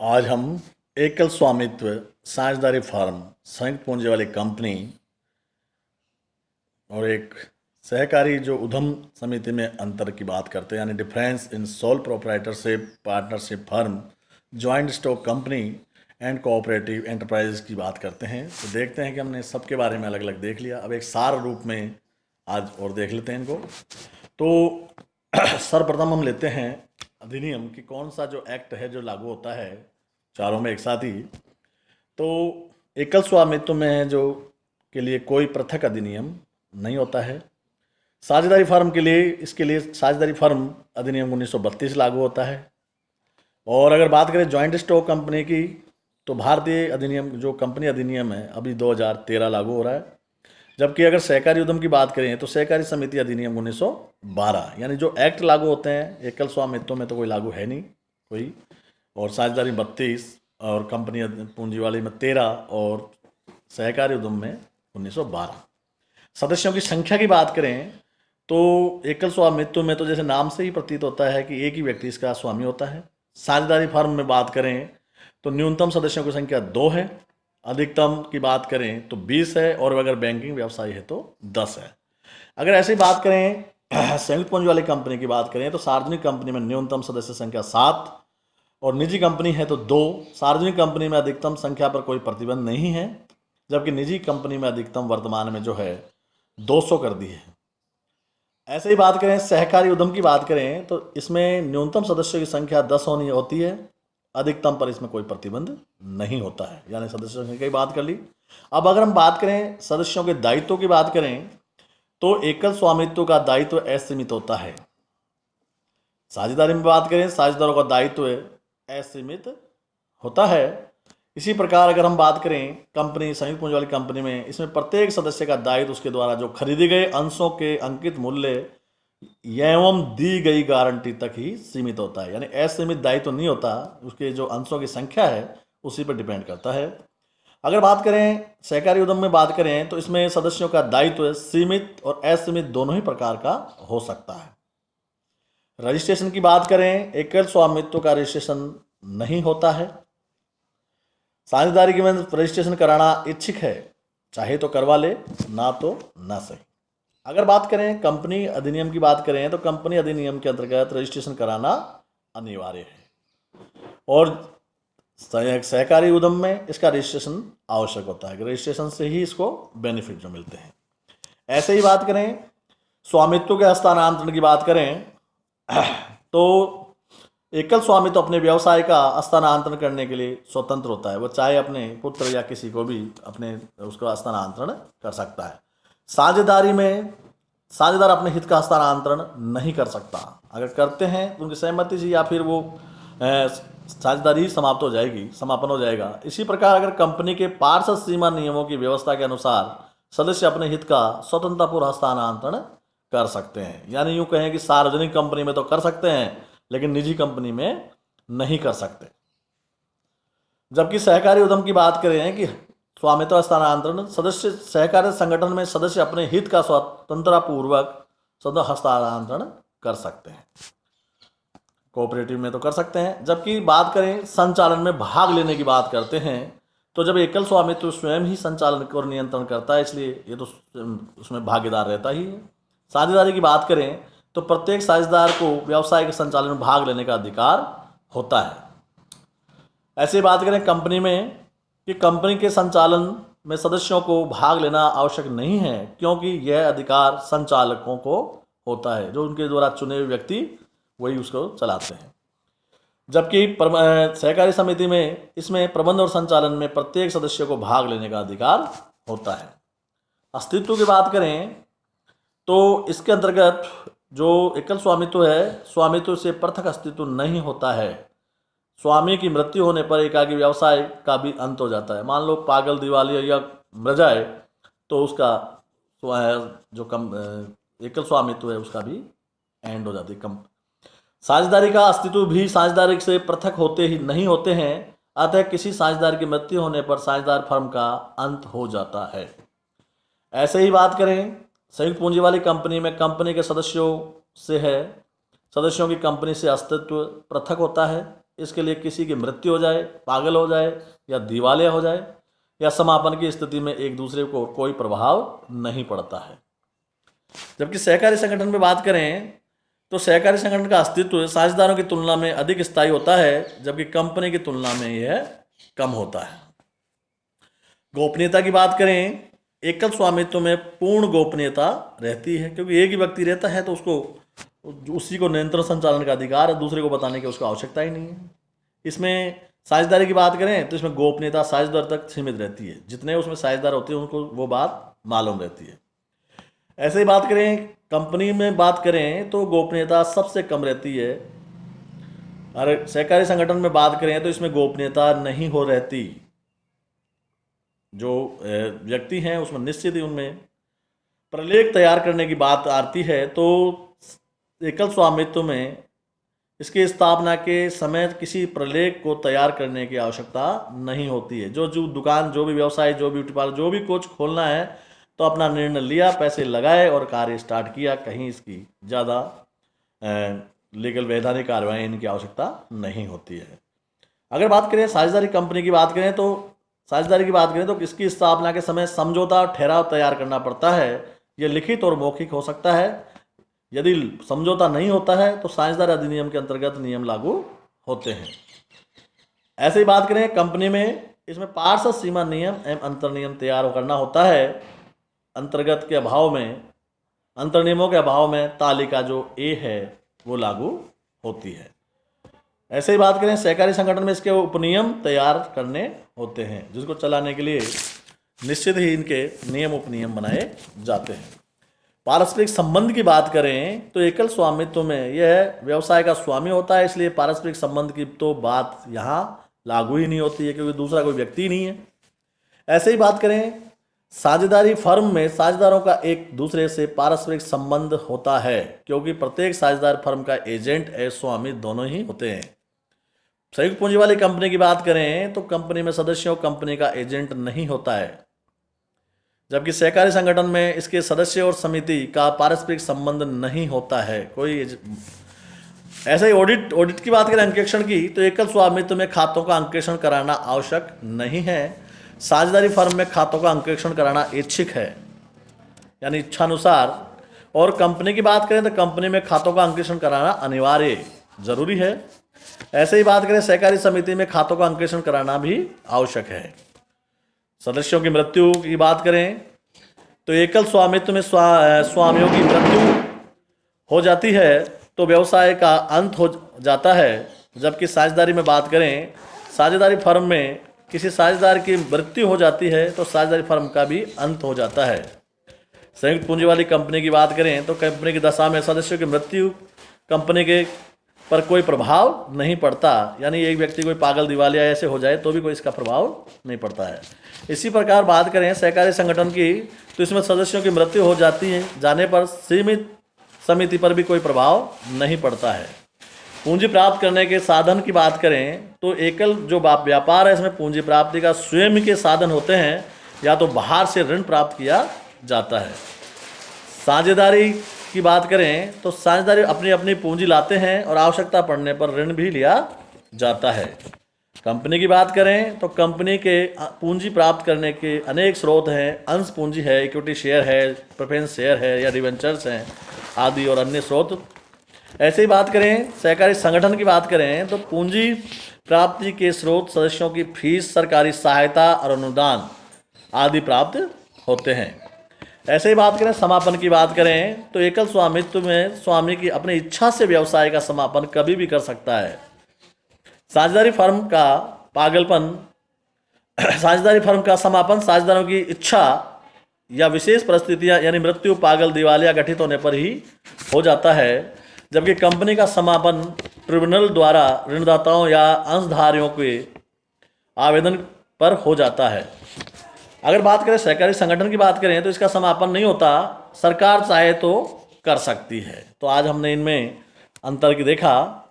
आज हम एकल स्वामित्व साझेदारी फर्म, संयुक्त पूंजी वाली कंपनी और एक सहकारी जो उद्यम समिति में अंतर की बात करते हैं, यानी difference in sole proprietorship, partnership firm, joint stock company and cooperative enterprise की बात करते हैं। तो देखते हैं कि हमने सबके बारे में अलग अलग देख लिया। अब एक सार रूप में आज और देख लेते हैं इनको। तो सर्वप्रथम हम लेते हैं अधिनियम कि कौन सा जो एक्ट है जो लागू होता है चारों में एक साथ ही। तो एकल स्वामित्व में जो के लिए कोई पृथक अधिनियम नहीं होता है। साझेदारी फर्म के लिए इसके लिए साझेदारी फर्म अधिनियम 1932 लागू होता है। और अगर बात करें जॉइंट स्टॉक कंपनी की, तो भारतीय अधिनियम जो कंपनी अधिनियम है अभी 2013 लागू हो रहा है। जबकि अगर सहकारी उद्यम की बात करें तो सहकारी समिति अधिनियम 1912, यानी जो एक्ट लागू होते हैं एकल स्वामित्व में तो कोई लागू है नहीं कोई, और साझेदारी 32 और कंपनी पूंजी वाली में 13 और सहकारी उद्यम में 1912। सदस्यों की संख्या की बात करें तो एकल स्वामित्व में तो जैसे नाम से ही प्रतीत होता है कि एक ही व्यक्ति इसका स्वामी होता है। साझेदारी फर्म में बात करें तो न्यूनतम सदस्यों की संख्या 2 है, अधिकतम की बात करें तो 20 है, और अगर बैंकिंग व्यवसाय है तो 10 है। अगर ऐसी बात करें संयुक्त पूंजी वाली कंपनी की बात करें तो सार्वजनिक कंपनी में न्यूनतम सदस्य संख्या 7 और निजी कंपनी है तो 2। सार्वजनिक कंपनी में अधिकतम संख्या पर कोई प्रतिबंध नहीं है, जबकि निजी कंपनी में अधिकतम वर्तमान में जो है 200 कर दी है। ऐसे ही बात करें सहकारी उद्यम की बात करें तो इसमें न्यूनतम सदस्यों की संख्या 10 होनी होती है, अधिकतम पर इसमें कोई प्रतिबंध नहीं होता है, यानी सदस्यों की संख्या की बात कर ली। अब अगर हम बात करें सदस्यों के दायित्व की बात करें तो एकल स्वामित्व का दायित्व असीमित होता है। साझेदारी में बात करें साझेदारों का दायित्व असीमित होता है। इसी प्रकार अगर हम बात करें कंपनी संयुक्त पूंजी वाली कंपनी में, इसमें प्रत्येक सदस्य का दायित्व उसके द्वारा जो खरीदे गए अंशों के अंकित मूल्य एवं दी गई गारंटी तक ही सीमित होता है, यानी असीमित दायित्व नहीं होता, उसके जो अंशों की संख्या है उसी पर डिपेंड करता है। अगर बात करें सहकारी उद्यम में बात करें तो इसमें सदस्यों का दायित्व सीमित और असीमित दोनों ही प्रकार का हो सकता है। रजिस्ट्रेशन की बात करें एकल स्वामित्व का रजिस्ट्रेशन नहीं होता है। साझेदारी के में रजिस्ट्रेशन कराना इच्छुक है चाहे तो करवा ले, ना तो ना सही। अगर बात करें कंपनी अधिनियम की बात करें तो कंपनी अधिनियम के अंतर्गत रजिस्ट्रेशन कराना अनिवार्य है, और सहकारी उद्यम में इसका रजिस्ट्रेशन आवश्यक होता है। रजिस्ट्रेशन से ही इसको बेनिफिट जो मिलते हैं। ऐसे ही बात करें स्वामित्व के हस्तांतरण की बात करें तो एकल स्वामी तो अपने व्यवसाय का हस्तांतरण करने के लिए स्वतंत्र होता है, वो चाहे अपने पुत्र या किसी को भी अपने उसका हस्तांतरण कर सकता है। साझेदारी में साझेदार अपने हित का हस्तांतरण नहीं कर सकता, अगर करते हैं तो उनकी सहमति से या फिर वो साझेदारी ही समापन हो जाएगा। इसी प्रकार अगर कंपनी के पार्षद सीमा नियमों की व्यवस्था के अनुसार सदस्य अपने हित का स्वतंत्रतापूर्वक हस्तांतरण कर सकते हैं, यानी यूँ कहें कि सार्वजनिक कंपनी में तो कर सकते हैं लेकिन निजी कंपनी में नहीं कर सकते। जबकि सहकारी उद्यम की बात करें कि स्वामित्व हस्तांतरण सदस्य सहकारी संगठन में सदस्य अपने हित का स्वतंत्रतापूर्वक हस्तांतरण कर सकते हैं, कोऑपरेटिव में तो कर सकते हैं। जबकि बात करें संचालन में भाग लेने की बात करते हैं तो जब एकल स्वामित्व स्वयं ही संचालन और नियंत्रण करता है, इसलिए ये तो उसमें भागीदार रहता ही है। साझेदारी की बात करें तो प्रत्येक साझेदार को व्यवसाय के संचालन में भाग लेने का अधिकार होता है। ऐसे बात करें कंपनी में कि कंपनी के संचालन में सदस्यों को भाग लेना आवश्यक नहीं है, क्योंकि यह अधिकार संचालकों को होता है, जो उनके द्वारा चुने हुए व्यक्ति वही उसको चलाते हैं। जबकि सहकारी समिति में इसमें प्रबंध और संचालन में प्रत्येक सदस्य को भाग लेने का अधिकार होता है। अस्तित्व की बात करें तो इसके अंतर्गत जो एकल स्वामित्व है, स्वामित्व से पृथक अस्तित्व नहीं होता है। स्वामी की मृत्यु होने पर एकाकी व्यवसाय का भी अंत हो जाता है। मान लो पागल, दिवालिया या मर जाए तो उसका जो एकल स्वामित्व है उसका भी एंड हो जाती है। साझेदारी का अस्तित्व भी साझेदारी से पृथक होते ही नहीं होते हैं, अतः किसी साझेदार की मृत्यु होने पर साझेदार फर्म का अंत हो जाता है। ऐसे ही बात करें संयुक्त पूंजी वाली कंपनी में कंपनी के सदस्यों की कंपनी से अस्तित्व पृथक होता है। इसके लिए किसी की मृत्यु हो जाए, पागल हो जाए या दिवालिया हो जाए या समापन की स्थिति में एक दूसरे को कोई प्रभाव नहीं पड़ता है। जबकि सहकारी संगठन में बात करें तो सहकारी संगठन का अस्तित्व साझेदारों की तुलना में अधिक स्थायी होता है, जबकि कंपनी की तुलना में यह कम होता है। गोपनीयता की बात करें, एकल स्वामित्व में पूर्ण गोपनीयता रहती है, क्योंकि एक ही व्यक्ति रहता है तो उसी को नियंत्रण संचालन का अधिकार है, दूसरे को बताने की उसको आवश्यकता ही नहीं है। इसमें साझेदारी की बात करें तो इसमें गोपनीयता साझेदार तक सीमित रहती है, जितने उसमें साझेदार होते हैं उनको वो बात मालूम रहती है। ऐसे ही बात करें कंपनी में बात करें तो गोपनीयता सबसे कम रहती है, और सहकारी संगठन में बात करें तो इसमें गोपनीयता नहीं हो रहती। जो व्यक्ति हैं उसमें निश्चित ही उनमें प्रलेख तैयार करने की बात आती है तो एकल स्वामित्व में इसकी स्थापना के समय किसी प्रलेख को तैयार करने की आवश्यकता नहीं होती है। जो दुकान, जो भी व्यवसाय, जो ब्यूटी पार्लर, जो भी कुछ खोलना है तो अपना निर्णय लिया, पैसे लगाए और कार्य स्टार्ट किया। कहीं इसकी ज़्यादा लीगल वैधानिक कार्रवाई इनकी आवश्यकता नहीं होती है। अगर बात करें साझेदारी कंपनी की बात करें तो इसकी स्थापना के समय समझौता और ठहराव तैयार करना पड़ता है। यह लिखित और मौखिक हो सकता है। यदि समझौता नहीं होता है तो साझेदार अधिनियम के अंतर्गत नियम लागू होते हैं। ऐसे ही बात करें कंपनी में, इसमें पार्षद सीमा नियम एवं अंतर नियम तैयार करना होता है। अंतर्नियमों के अभाव में तालिका जो ए है वो लागू होती है। ऐसे ही बात करें सहकारी संगठन में इसके उपनियम तैयार करने होते हैं, जिसको चलाने के लिए निश्चित ही इनके नियम उपनियम बनाए जाते हैं। पारस्परिक संबंध की बात करें तो एकल स्वामित्व में यह व्यवसाय का स्वामी होता है, इसलिए पारस्परिक संबंध की तो बात यहाँ लागू ही नहीं होती है, क्योंकि दूसरा कोई व्यक्ति ही नहीं है। ऐसे ही बात करें साझेदारी फर्म में साझेदारों का एक दूसरे से पारस्परिक संबंध होता है, क्योंकि प्रत्येक साझेदार फर्म का एजेंट एवं स्वामी दोनों ही होते हैं। संयुक्त पूंजी वाली कंपनी की बात करें तो कंपनी में सदस्यों कंपनी का एजेंट नहीं होता है, जबकि सहकारी संगठन में इसके सदस्य और समिति का पारस्परिक संबंध नहीं होता है कोई। ऐसे ही ऑडिट की बात करें अंकेक्षण की तो एकल स्वामित्व में खातों का अंकेक्षण कराना आवश्यक नहीं है। साझेदारी फर्म में खातों का अंकेक्षण कराना ऐच्छिक है, यानी इच्छानुसार। और कंपनी की बात करें तो कंपनी में खातों का अंकेक्षण कराना अनिवार्य जरूरी है। ऐसे ही बात करें सहकारी समिति में खातों का अंकेक्षण कराना भी आवश्यक है। सदस्यों की मृत्यु की बात करें तो एकल स्वामित्व में स्वामियों की मृत्यु हो जाती है तो व्यवसाय का अंत हो जाता है, जबकि साझेदारी में बात करें साझेदारी फर्म में किसी साझेदार की मृत्यु हो जाती है तो साझेदारी फर्म का भी अंत हो जाता है। संयुक्त पूंजी वाली कंपनी की बात करें तो कंपनी की दशा में सदस्यों की मृत्यु कंपनी के पर कोई प्रभाव नहीं पड़ता, यानी एक व्यक्ति कोई पागल दिवालिया ऐसे हो जाए तो भी कोई इसका प्रभाव नहीं पड़ता है। इसी प्रकार बात करें सहकारी संगठन की तो इसमें सदस्यों की मृत्यु हो जाती है जाने पर सीमित समिति पर भी कोई प्रभाव नहीं पड़ता है। पूंजी प्राप्त करने के साधन की बात करें तो एकल जो व्यापार है इसमें पूंजी प्राप्ति का स्वयं के साधन होते हैं, या तो बाहर से ऋण प्राप्त किया जाता है। साझेदारी की बात करें तो साझेदारी अपनी अपनी पूंजी लाते हैं और आवश्यकता पड़ने पर ऋण भी लिया जाता है। कंपनी की बात करें तो कंपनी के पूंजी प्राप्त करने के अनेक स्रोत हैं। अंश पूंजी है, इक्विटी शेयर है, प्रेफरेंस शेयर है या डिवेंचर्स हैं आदि और अन्य स्रोत। ऐसे ही बात करें सहकारी संगठन की बात करें तो पूंजी प्राप्ति के स्रोत सदस्यों की फीस, सरकारी सहायता और अनुदान आदि प्राप्त होते हैं। ऐसे ही बात करें समापन की बात करें तो एकल स्वामित्व में स्वामी की अपनी इच्छा से व्यवसाय का समापन कभी भी कर सकता है। साझेदारी फर्म का समापन साझेदारों की इच्छा या विशेष परिस्थितियां यानी मृत्यु, पागल, दिवालिया घटित होने पर ही हो जाता है, जबकि कंपनी का समापन ट्रिब्यूनल द्वारा ऋणदाताओं या अंशधारियों के आवेदन पर हो जाता है। अगर बात करें सहकारी संगठन की बात करें तो इसका समापन नहीं होता, सरकार चाहे तो कर सकती है। तो आज हमने इनमें अंतर की देखा।